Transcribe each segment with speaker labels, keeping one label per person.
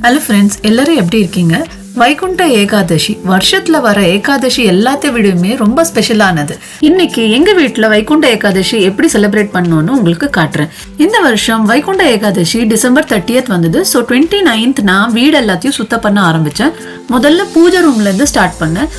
Speaker 1: Hello friends, எல்லாரும் எப்படி இருக்கீங்க? வைகுண்ட ஏகாதசி வருஷத்துல வர ஏகாதசி எல்லாத்தையும் விடவுமே ரொம்ப ஸ்பெஷலானது. இன்னைக்கு எங்க வீட்டுல வைகுண்ட ஏகாதசி எப்படி செலிப்ரேட் பண்ணணும்னு உங்களுக்கு காட்டுறேன். இந்த வருஷம் வைகுண்ட ஏகாதசி டிசம்பர் 30th வந்தது. ஸோ 29th நான் வீடு எல்லாத்தையும் சுத்தம் பண்ண ஆரம்பிச்சேன். முதல்ல பூஜை ரூம்ல இருந்து ஸ்டார்ட் பண்ணேன்.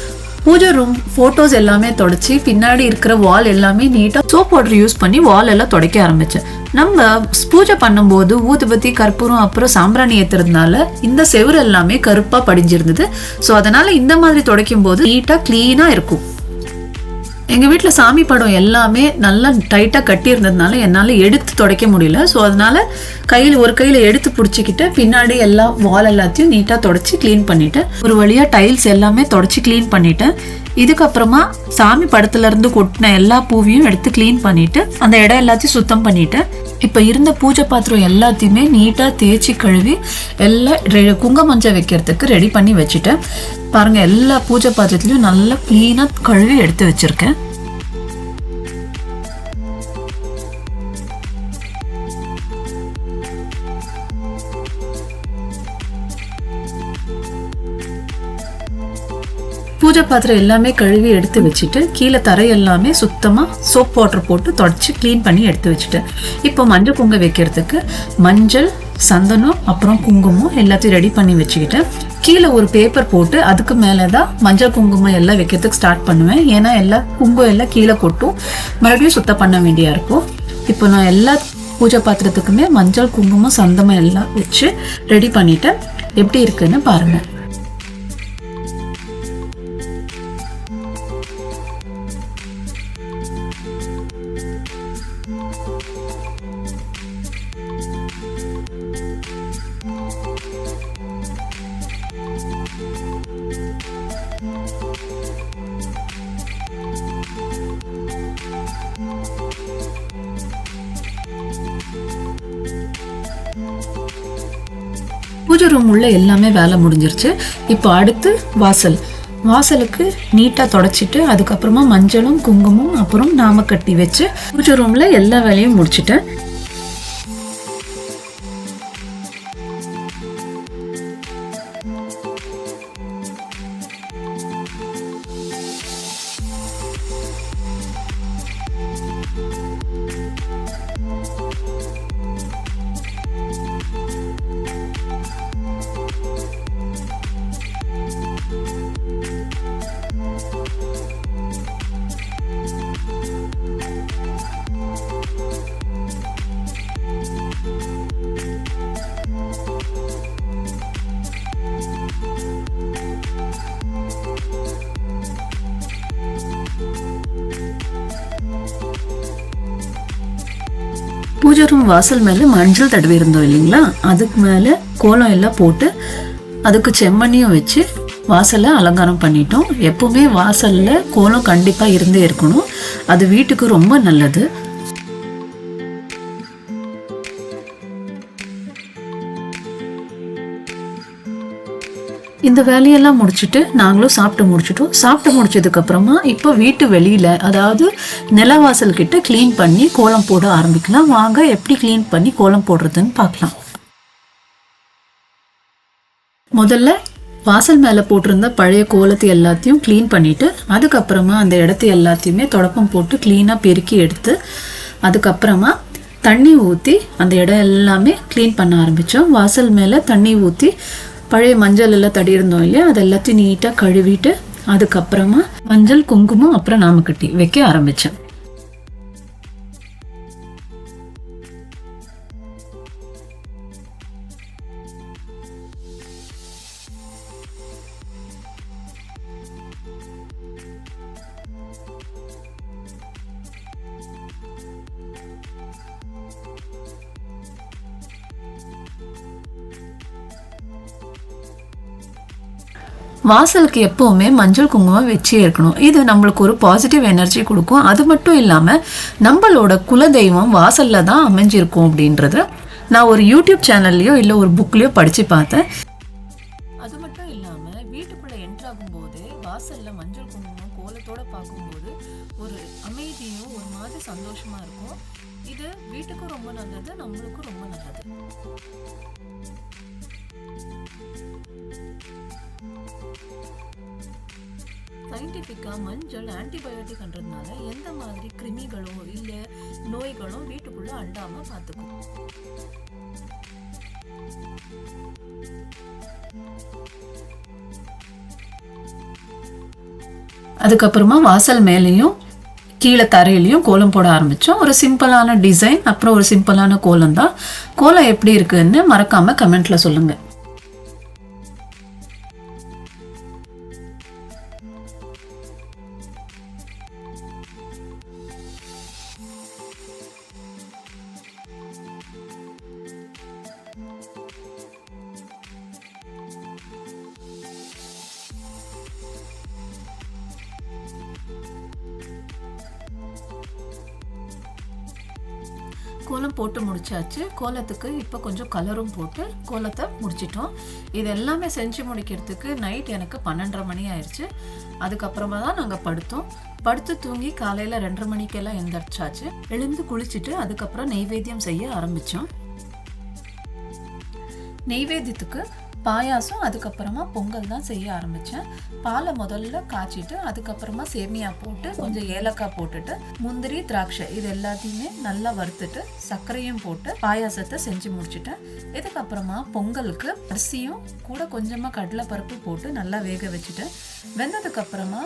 Speaker 1: பூஜை ரூம் போட்டோஸ் எல்லாமே தொடச்சி பின்னாடி இருக்கிற வால் எல்லாமே நீட்டா சோப் வாட்டர் யூஸ் பண்ணி வால் எல்லாம் துடைக்க ஆரம்பிச்சேன். நம்ம பூஜை பண்ணும்போது ஊதுபத்தி கற்பூரம் அப்புறம் சாம்பிராணி ஏத்துறதுனால இந்த செவுரு எல்லாமே கருப்பா படிஞ்சிருந்தது. ஸோ அதனால இந்த மாதிரி துடைக்கும் போது நீட்டா கிளீனா இருக்கும். எங்க வீட்டுல சாமி படம் எல்லாமே நல்லா டைட்டா கட்டி இருந்ததுனால என்னால எடுத்து துடைக்க முடியல. ஸோ அதனால ஒரு கையில எடுத்து பிடிச்சிக்கிட்டு பின்னாடி எல்லா வால் எல்லாத்தையும் நீட்டா தொடச்சி கிளீன் பண்ணிட்டேன். ஒரு வழியா டைல்ஸ் எல்லாமே தொடச்சி கிளீன் பண்ணிட்டேன். இதுக்கப்புறமா சாமி படத்துல இருந்து கொட்டின எல்லா பூவையும் எடுத்து கிளீன் பண்ணிட்டு அந்த இடம் எல்லாத்தையும் சுத்தம் பண்ணிட்டேன். இப்ப இருந்த பூஜை பாத்திரம் எல்லாத்தையுமே நீட்டா தேய்ச்சி கழுவி எல்லாம் குங்கும மஞ்சள் வைக்கிறதுக்கு ரெடி பண்ணி வச்சுட்டேன். பாருங்க, எல்லா பூஜை பாத்திரத்திலயும் நல்லா கிளீனா கழுவி எடுத்து வச்சிருக்கேன். பூஜை பாத்திரம் எல்லாமே கழுவி எடுத்து வச்சுட்டு கீழே தரை எல்லாமே சுத்தமா சோப் வாட்டர் போட்டு தொடச்சி கிளீன் பண்ணி எடுத்து வச்சுட்டேன். இப்போ மஞ்சள் குங்குமம் வைக்கிறதுக்கு மஞ்சள், சந்தனம் அப்புறம் குங்குமம் எல்லாத்தையும் ரெடி பண்ணி வச்சுக்கிட்டேன். கீழே ஒரு பேப்பர் போட்டு அதுக்கு மேலதான் மஞ்சள் குங்குமம் எல்லாம் வைக்கிறதுக்கு ஸ்டார்ட் பண்ணுவேன். ஏன்னா குங்குமம் எல்லாம் கீழே கொட்டும், மறுபடியும் சுத்தம் பண்ண வேண்டியா இருக்கும். இப்போ நான் எல்லா பூஜை பாத்திரத்துக்குமே மஞ்சள் குங்குமம் சந்தனம் எல்லாம் வச்சு ரெடி பண்ணிட்டேன். எப்படி இருக்குன்னு பாருங்க. பூஜை ரூம் உள்ள எல்லாமே வேலை முடிஞ்சிருச்சு. இப்போ அடுத்து வாசலுக்கு நீட்டா தொடச்சிட்டு அதுக்கப்புறமா மஞ்சளும் குங்குமம் அப்புறம் நாமக்கட்டி வச்சு பூஜை ரூம்ல எல்லா வேலையும் முடிச்சிட்டேன். பூஜை ரூம் வாசல் மேல மஞ்சள் தடவி இருந்தோம் இல்லைங்களா, அதுக்கு மேல கோலம் எல்லாம் போட்டு அதுக்கு செம்மண்ணியும் வச்சு வாசல்ல அலங்காரம் பண்ணிட்டோம். எப்பவுமே வாசல்ல கோலம் கண்டிப்பா இருந்தே இருக்கணும், அது வீட்டுக்கு ரொம்ப நல்லது. இந்த வேலையெல்லாம் முடிச்சுட்டு நாங்களும் சாப்பிட்டு முடிச்சிட்டோம். சாப்பிட்டு முடிச்சதுக்கு அப்புறமா இப்போ வீட்டு வெளியில, அதாவது நிலவாசல் கிட்ட கிளீன் பண்ணி கோலம் போட ஆரம்பிக்கலாம். வாங்க எப்படி கிளீன் பண்ணி கோலம் போடுறதுன்னு பார்க்கலாம். முதல்ல வாசல் மேல போட்டிருந்த பழைய கோலத்தை எல்லாத்தையும் கிளீன் பண்ணிட்டு அதுக்கப்புறமா அந்த இடத்த எல்லாத்தையுமே தொடப்பம் போட்டு கிளீனா பெருக்கி எடுத்து அதுக்கப்புறமா தண்ணி ஊற்றி அந்த இடம் எல்லாமே கிளீன் பண்ண ஆரம்பிச்சோம். வாசல் மேல தண்ணி ஊற்றி பழைய மஞ்சள் எல்லாம் தடி இருந்தோம் இல்லையா, அது எல்லாத்தையும் நீட்டா கழுவிட்டு அதுக்கப்புறமா மஞ்சள் குங்குமம் அப்புறம் நாமக்கட்டி வைக்க ஆரம்பிச்சேன். வாசலுக்கு எப்பவுமே மஞ்சள் குங்குமம் வச்சே இருக்கணும். இது நம்மளுக்கு ஒரு பாசிட்டிவ் எனர்ஜி கொடுக்கும். அது மட்டும் இல்லாம நம்மளோட குலதெய்வம் வாசல்ல தான் அமைஞ்சிருக்கும் அப்படின்றது நான் ஒரு யூடியூப் சேனல்லையோ இல்லை ஒரு புக்லயோ படிச்சு பார்த்தேன். அது மட்டும் இல்லாம வீட்டுக்குள்ள என்ட்ரு ஆகும் போதே வாசல்ல மஞ்சள் குங்குமம் கோலத்தோட பார்க்கும்போது ஒரு அமைதியும் ஒரு மாதிரி சந்தோஷமா இருக்கும். இது வீட்டுக்கும் ரொம்ப நல்லது, நம்மளுக்கும் ரொம்ப நல்லது. சயின்டிஃபிக்காக மஞ்சள் ஆன்டிபயோட்டிக்ன்றதுனால எந்த மாதிரி கிருமிகளோ இல்லை நோய்களோ வீட்டுக்குள்ளே அண்டாமல் பார்த்துக்கும். அதுக்கப்புறமா வாசல் மேலேயும் கீழே தரையிலையும் கோலம் போட ஆரம்பித்தோம். ஒரு சிம்பிளான டிசைன், அப்புறம் ஒரு சிம்பிளான கோலம் தான். கோலம் எப்படி இருக்குன்னு மறக்காமல் கமெண்ட்டில் சொல்லுங்கள். கோலம் போட்டு முடிச்சாச்சு. கோலத்துக்கு இப்போ கொஞ்சம் கலரும் போட்டு கோலத்தை முடிச்சிட்டோம். இது எல்லாமே செஞ்சு முடிக்கிறதுக்கு நைட் எனக்கு 12:30 மணி ஆயிடுச்சு. அதுக்கப்புறமா தான் நாங்கள் படுத்து தூங்கி காலையில் 2:30 மணிக்கெல்லாம் எந்திரிச்சாச்சு. எழுந்து குளிச்சுட்டு அதுக்கப்புறம் நெய்வேத்தியம் செய்ய ஆரம்பித்தோம். நெய்வேத்தியத்துக்கு பாயாசம் அதுக்கப்புறமா பொங்கல் தான் செய்ய ஆரம்பித்தேன். பாலை முதல்ல காய்ச்சிட்டு அதுக்கப்புறமா சேமியா போட்டு கொஞ்சம் ஏலக்காய் போட்டுட்டு முந்திரி திராட்சை இது எல்லாத்தையுமே நல்லா வறுத்துட்டு சர்க்கரையும் போட்டு பாயாசத்தை செஞ்சு முடிச்சுட்டேன். இதுக்கப்புறமா பொங்கலுக்கு அரிசியும் கூட கொஞ்சமாக கடலைப்பருப்பு போட்டு நல்லா வேக வச்சுட்டு வெந்ததுக்கப்புறமா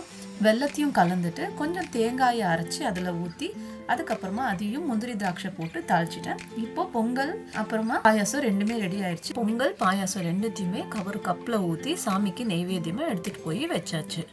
Speaker 1: வெல்லத்தையும் கலந்துட்டு கொஞ்சம் தேங்காயை அரைச்சி அதில் ஊற்றி அதுக்கப்புறமா அதையும் முந்திரி திராட்சை போட்டு தாளிச்சிட்டேன். இப்போ பொங்கல் அப்புறமா பாயாசம் ரெண்டுமே ரெடி ஆயிடுச்சு. பொங்கல் பாயாசம் ரெண்டுத்தையுமே ஒரு கப்பில் ஊற்றி சாமிக்கு நெய்வேத்தியமாக எடுத்துகிட்டு போய் வச்சாச்சு.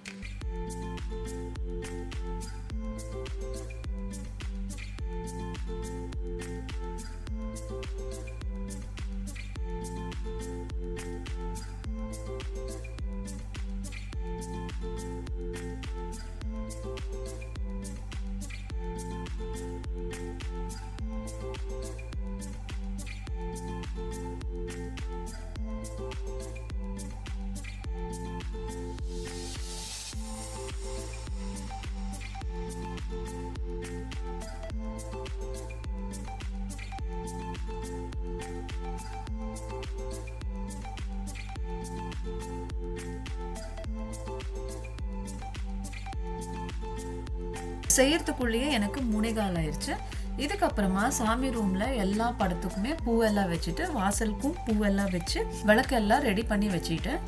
Speaker 1: செய்யறதுக்குள்ளேயே எனக்கு 3:15 ஆயிடுச்சு. இதுக்கப்புறமா சாமி ரூம்ல எல்லா படத்துக்குமே பூவெல்லாம் வச்சுட்டு வாசலுக்கும் பூவெல்லாம் வச்சு விளக்கெல்லாம் ரெடி பண்ணி வச்சுட்டேன்.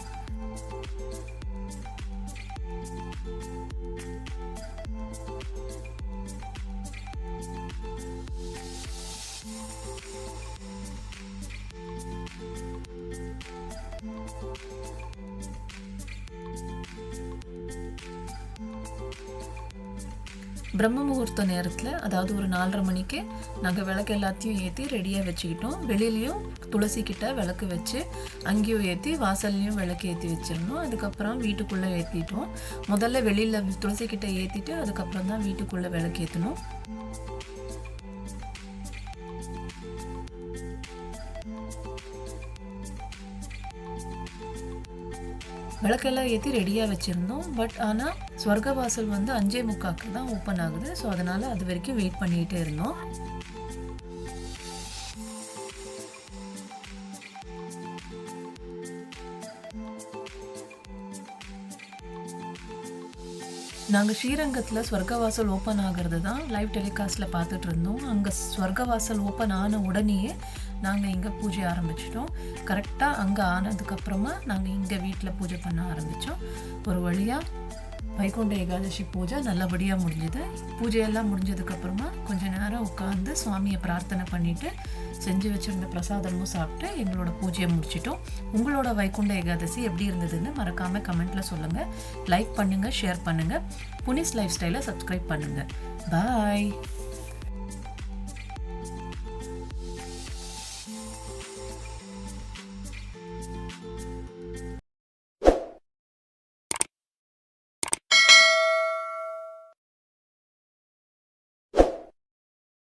Speaker 1: பிரம்ம முகூர்த்த நேரத்தில், அதாவது ஒரு 4:30 மணிக்கு நாங்கள் விளக்கு எல்லாத்தையும் ஏற்றி ரெடியாக வச்சுக்கிட்டோம். வெளியிலையும் துளசி கிட்ட விளக்கு வச்சு அங்கேயும் ஏற்றி வாசல்லையும் விளக்கு ஏற்றி வச்சிடணும். அதுக்கப்புறம் வீட்டுக்குள்ளே ஏற்றிட்டோம். முதல்ல வெளியில் துளசி கிட்ட ஏற்றிட்டு அதுக்கப்புறம் தான் வீட்டுக்குள்ளே விளக்கு ஏற்றணும். விளக்கெல்லாம் ஏற்றி ரெடியாக வச்சுருந்தோம். பட் ஆனால் ஸ்வர்கவாசல் 5:45 தான் ஓப்பன் ஆகுது. ஸோ அதனால் அது வரைக்கும் வெயிட் பண்ணிகிட்டே இருந்தோம். நாங்கள் ஸ்ரீரங்கத்தில் ஸ்வர்கவாசல் ஓப்பன் ஆகிறது தான் லைவ் டெலிகாஸ்ட்டில் பார்த்துட்டு இருந்தோம். அங்கே ஸ்வர்கவாசல் ஓப்பன் ஆன உடனேயே நாங்கள் இங்கே பூஜை ஆரம்பிச்சிட்டோம். கரெக்டாக அங்கே ஆனதுக்கப்புறமா நாங்கள் இங்கே வீட்டில் பூஜை பண்ண ஆரம்பித்தோம். ஒரு வழியாக வைகுண்ட ஏகாதசி பூஜை நல்லபடியாக முடிஞ்சுது. பூஜையெல்லாம் முடிஞ்சதுக்கப்புறமா கொஞ்சம் நேரம் உட்காந்து சுவாமியை பிரார்த்தனை பண்ணிவிட்டு செஞ்சு வச்சுருந்த பிரசாதமும் சாப்பிட்டு எங்களோட பூஜையை முடிச்சிட்டோம். உங்களோட வைகுண்ட ஏகாதசி எப்படி இருந்ததுன்னு மறக்காமல் கமெண்ட்டில் சொல்லுங்கள். லைக் பண்ணுங்கள், ஷேர் பண்ணுங்கள். புனிஸ் லைஃப் ஸ்டைலை சப்ஸ்கிரைப் பண்ணுங்கள். பாய்.